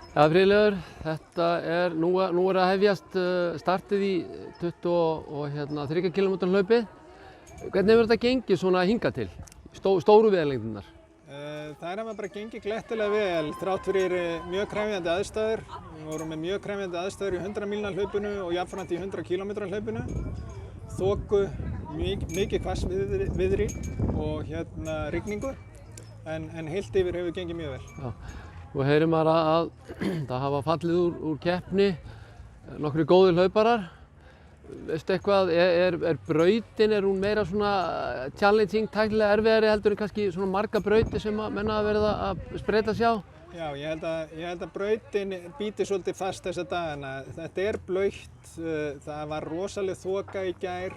Ja, Friðleifur, nú er að hefjast startið í 23 km hlaupið. Hvernig hefur þetta gengið svona hingað til, stóru vegalengdirnar? Það hefur bara gengið glettilega vel, þrátt fyrir mjög krefjandi aðstæður. Við vorum með mjög krefjandi aðstæður í 100 mílna hlaupinu og jafnframt í 100 km hlaupinu. Þoku, mikið hvassviðri og rigningu, en heilt yfir hefur gengið mjög vel. Já. Og heyrum maður að það hafa fallið úr keppni nokkrir góðir hlauparar. Veistu eitthvað, brautin, hún meira svona challenging, tæknilega erfiðari heldur en kannski svona marga brautir sem menn hafa verið að spreyta sig á? Já, ég held að brautin bíti svolítið fast þessa dagana. Þetta blautt, það var rosaleg þoka í gær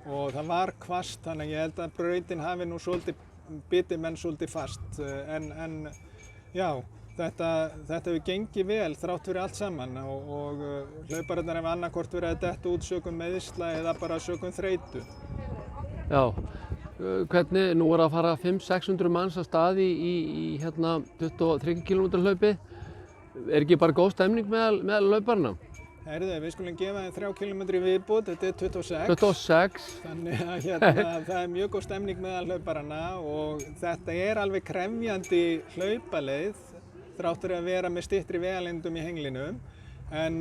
og það var hvasst, þannig ég held að brautin hafi nú svolítið bitið menn svolítið fast. En já, þetta hefur gengið vel þrátt fyrir allt saman og hlaupararnir hafa annaðhvort verið að detta út sökum meiðsla eða bara sökum þreytu. Já, hvernig, nú að fara 500–600 manns af stað í 23 km hlaupi. Ekki bara góð stemning meðal hlauparana? Heyrðu, við skulum gefa þeim 3 km í viðbót, þetta 26. 26. Þannig að það mjög góð stemning meðal hlauparana og þetta alveg krefjandi hlaupaleið þrátt fyrir að vera með styttri vegalengdum í henglinum. En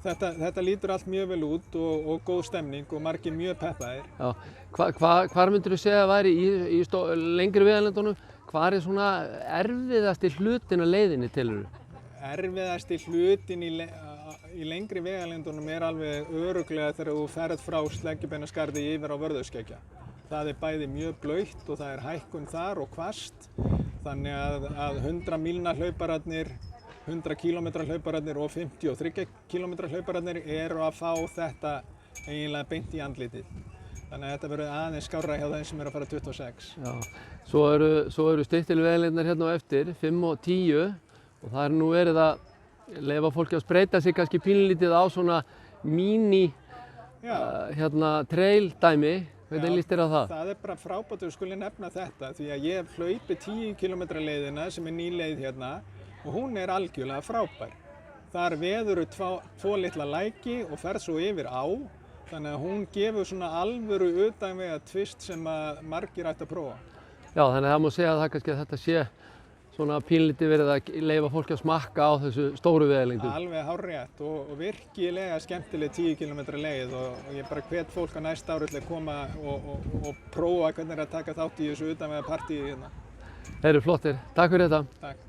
þetta lítur allt mjög vel út og góð stemning og margir mjög peppaðir. Já. Hvar myndirðu segja að væri í lengri vegalengdunum? Hvar svona erfiðasti hlutin á leiðinni telurðu? Erfiðasti hlutin í lengri vegalengdunum alveg örugglega þegar þú ferð frá Sleggjubeinaskarði yfir á Vörðuskeggja. Það bæði mjög blautt og það hækkun þar og hvasst. Þannig að 100 mílna hlaupararnir, 100 km hlaupararnir og 53 km hlaupararnir að fá þetta eiginlega beint í andlitið. Þannig að þetta verður aðeins skárra hjá þeim sem að fara 26. Já. Svo eru styttri vegalengdirnar hérna á eftir, 5 og 10. Og það nú verið að leyfa fólki að spreyta sig kannski pínlítið á svona mini trail dæmi. Hvernig líst þér á það? Það bara frábært að við skulum nefna þetta því að ég hef hlaupið 10 km leiðina sem ný leið hérna og hún algjörlega frábær. Þar veður tvo litla læki og ferð svo yfir á, þannig að hún gefur svona alvöru utanvega tvist sem að margir ættu að prófa. Já, þannig að það má segja að þetta sé svona pínlítið verið að leyfa fólki að smakka á þessu stóru vegalengdum. Alveg hárrétt og virkilega skemmtileg 10 km leið og ég bara hvet fólk að næsta ári til að koma og prófa hvernig að taka þátt í þessu utanvega partíi hérna. Þeir eru flottir. Takk fyrir þetta. Takk.